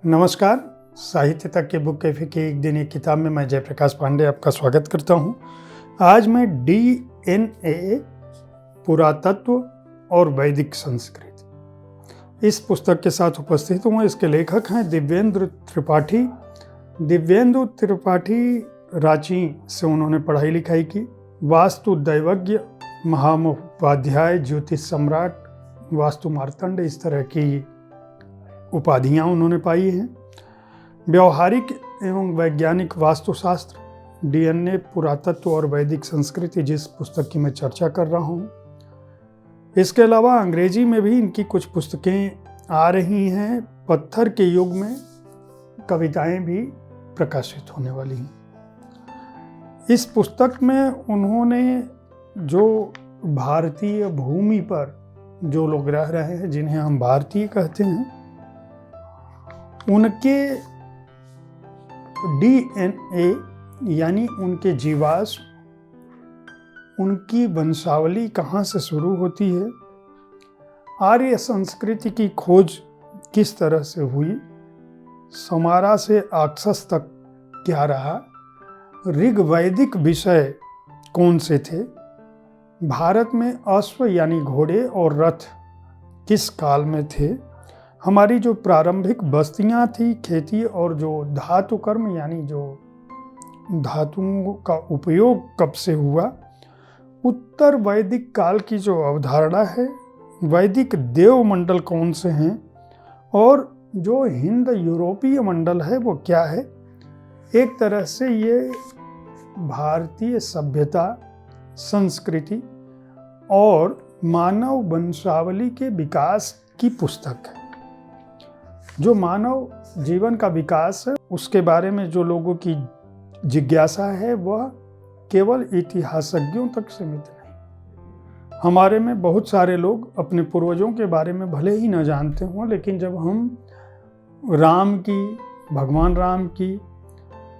नमस्कार। साहित्य तक के बुक कैफे के एक दिन एक किताब में मैं जयप्रकाश पांडे आपका स्वागत करता हूं। आज मैं DNA पुरातत्व और वैदिक संस्कृति इस पुस्तक के साथ उपस्थित हूँ। इसके लेखक हैं दिव्येंद्र त्रिपाठी। दिव्येंदु त्रिपाठी रांची से उन्होंने पढ़ाई लिखाई की। वास्तु दैवज्ञ, महामहोपाध्याय, ज्योतिष सम्राट, वास्तु मार्तंड, इस तरह की उपाधियां उन्होंने पाई हैं। व्यवहारिक एवं वैज्ञानिक वास्तुशास्त्र, DNA पुरातत्व और वैदिक संस्कृति, जिस पुस्तक की मैं चर्चा कर रहा हूँ। इसके अलावा अंग्रेजी में भी इनकी कुछ पुस्तकें आ रही हैं। पत्थर के युग में कविताएं भी प्रकाशित होने वाली हैं। इस पुस्तक में उन्होंने जो भारतीय भूमि पर जो लोग रह रहे हैं, जिन्हें हम भारतीय कहते हैं, उनके DNA यानी उनके जीवाश्म, उनकी वंशावली कहाँ से शुरू होती है, आर्य संस्कृति की खोज किस तरह से हुई, समारा से आक्सस तक क्या रहा, ऋग वैदिक विषय कौन से थे, भारत में अश्व यानी घोड़े और रथ किस काल में थे, हमारी जो प्रारंभिक बस्तियां थी, खेती और जो धातु कर्म यानी जो धातुओं का उपयोग कब से हुआ, उत्तर वैदिक काल की जो अवधारणा है, वैदिक देव मंडल कौन से हैं और जो हिंद यूरोपीय मंडल है वो क्या है। एक तरह से ये भारतीय सभ्यता, संस्कृति और मानव वंशावली के विकास की पुस्तक है। जो मानव जीवन का विकास है उसके बारे में जो लोगों की जिज्ञासा है वह केवल इतिहासज्ञों तक सीमित नहीं। हमारे में बहुत सारे लोग अपने पूर्वजों के बारे में भले ही न जानते हों, लेकिन जब हम राम की, भगवान राम की,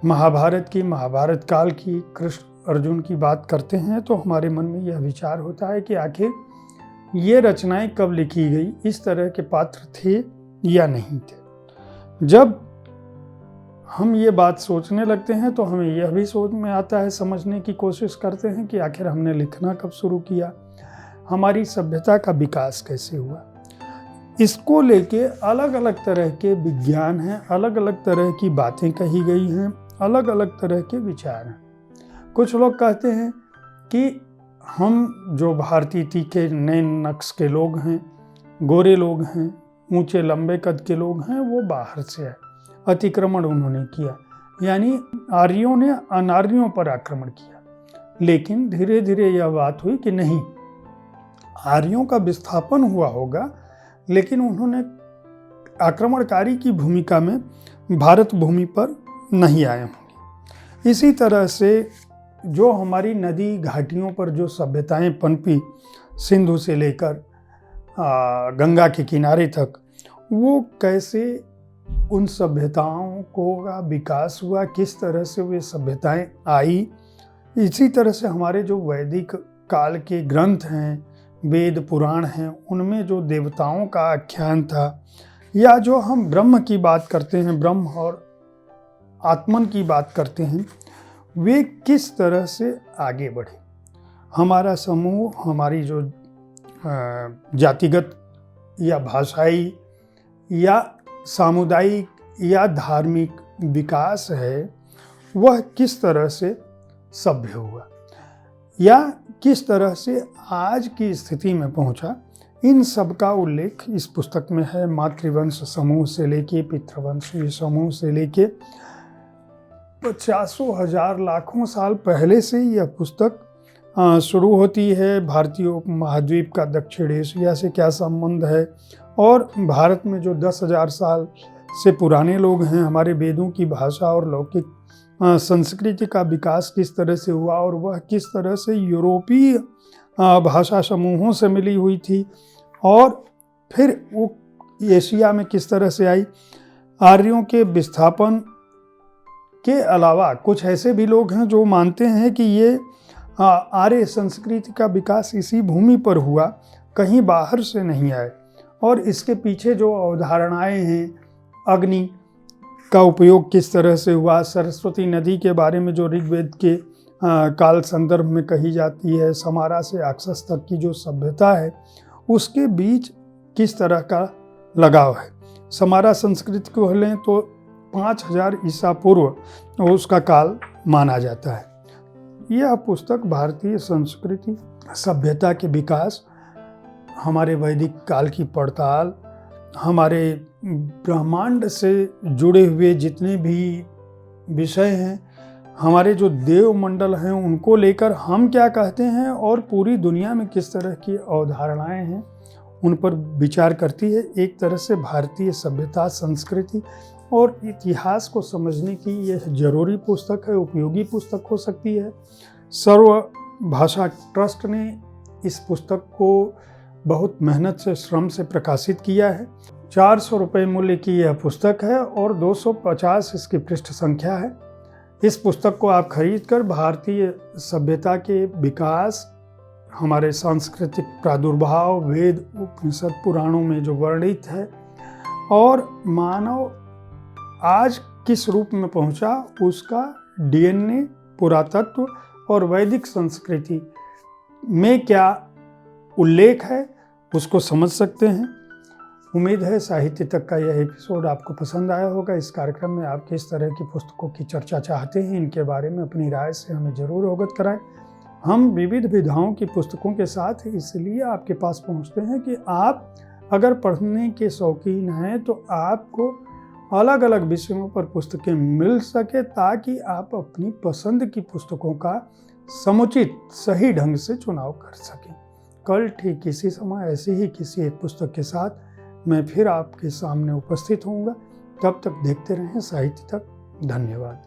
महाभारत की, महाभारत काल की, कृष्ण अर्जुन की बात करते हैं तो हमारे मन में यह विचार होता है कि आखिर ये रचनाएं कब लिखी गई, इस तरह के पात्र थे या नहीं थे। जब हम ये बात सोचने लगते हैं तो हमें यह भी सोच में आता है, समझने की कोशिश करते हैं कि आखिर हमने लिखना कब शुरू किया, हमारी सभ्यता का विकास कैसे हुआ। इसको लेके अलग अलग तरह के विज्ञान हैं, अलग अलग तरह की बातें कही गई हैं, अलग अलग तरह के विचार हैं। कुछ लोग कहते हैं कि हम जो भारतीय तीखे नैन नक्श के लोग हैं, गोरे लोग हैं, ऊंचे लंबे कद के लोग हैं, वो बाहर से आए, अतिक्रमण उन्होंने किया, यानी आर्यों ने अनार्यों पर आक्रमण किया। लेकिन धीरे धीरे यह बात हुई कि नहीं, आर्यों का विस्थापन हुआ होगा, लेकिन उन्होंने आक्रमणकारी की भूमिका में भारत भूमि पर नहीं आए होंगे। इसी तरह से जो हमारी नदी घाटियों पर जो सभ्यताएं पनपी, सिंधु से लेकर गंगा के किनारे तक, वो कैसे उन सभ्यताओं का विकास हुआ, किस तरह से वे सभ्यताएं आई। इसी तरह से हमारे जो वैदिक काल के ग्रंथ हैं, वेद पुराण हैं, उनमें जो देवताओं का आख्यान था, या जो हम ब्रह्म की बात करते हैं, ब्रह्म और आत्मन की बात करते हैं, वे किस तरह से आगे बढ़े। हमारा समूह, हमारी जो जातिगत या भाषाई या सामुदायिक या धार्मिक विकास है, वह किस तरह से सभ्य हुआ या किस तरह से आज की स्थिति में पहुंचा, इन सब का उल्लेख इस पुस्तक में है। मातृवंश समूह से लेके पितृवंशीय समूह से लेके 50,000 लाखों साल पहले से यह पुस्तक शुरू होती है। भारतीय उपमहाद्वीप का दक्षिण एशिया से क्या संबंध है और भारत में जो 10,000 साल से पुराने लोग हैं, हमारे वेदों की भाषा और लौकिक संस्कृति का विकास किस तरह से हुआ और वह किस तरह से यूरोपीय भाषा समूहों से मिली हुई थी और फिर वो एशिया में किस तरह से आई। आर्यों के विस्थापन के अलावा कुछ ऐसे भी लोग हैं जो मानते हैं कि ये आर्य संस्कृति का विकास इसी भूमि पर हुआ, कहीं बाहर से नहीं आए। और इसके पीछे जो अवधारणाएं हैं, अग्नि का उपयोग किस तरह से हुआ, सरस्वती नदी के बारे में जो ऋग्वेद के काल संदर्भ में कही जाती है, समारा से अक्षस तक की जो सभ्यता है उसके बीच किस तरह का लगाव है। समारा संस्कृति को लें तो 5000 ईसा पूर्व उसका काल माना जाता है। यह पुस्तक भारतीय संस्कृति सभ्यता के विकास, हमारे वैदिक काल की पड़ताल, हमारे ब्रह्मांड से जुड़े हुए जितने भी विषय हैं, हमारे जो देव मंडल हैं उनको लेकर हम क्या कहते हैं और पूरी दुनिया में किस तरह की अवधारणाएं हैं उन पर विचार करती है। एक तरह से भारतीय सभ्यता, संस्कृति और इतिहास को समझने की यह जरूरी पुस्तक है, उपयोगी पुस्तक हो सकती है। सर्व भाषा ट्रस्ट ने इस पुस्तक को बहुत मेहनत से, श्रम से प्रकाशित किया है। 400 रुपये मूल्य की यह पुस्तक है और 250 इसकी पृष्ठ संख्या है। इस पुस्तक को आप खरीदकर भारतीय सभ्यता के विकास, हमारे सांस्कृतिक प्रादुर्भाव, वेद उपनिषद पुराणों में जो वर्णित है और मानव आज किस रूप में पहुंचा उसका DNA, पुरातत्व और वैदिक संस्कृति में क्या उल्लेख है उसको समझ सकते हैं। उम्मीद है साहित्य तक का यह एपिसोड आपको पसंद आया होगा। इस कार्यक्रम में आप किस तरह की पुस्तकों की चर्चा चाहते हैं, इनके बारे में अपनी राय से हमें ज़रूर अवगत कराएं। हम विविध विधाओं की पुस्तकों के साथ इसलिए आपके पास पहुंचते हैं कि आप अगर पढ़ने के शौकीन हैं तो आपको अलग अलग विषयों पर पुस्तकें मिल सके ताकि आप अपनी पसंद की पुस्तकों का समुचित सही ढंग से चुनाव कर सकें। कल ठीक इसी समय ऐसी ही किसी एक पुस्तक के साथ मैं फिर आपके सामने उपस्थित होऊंगा। तब तक देखते रहें साहित्य तक। धन्यवाद।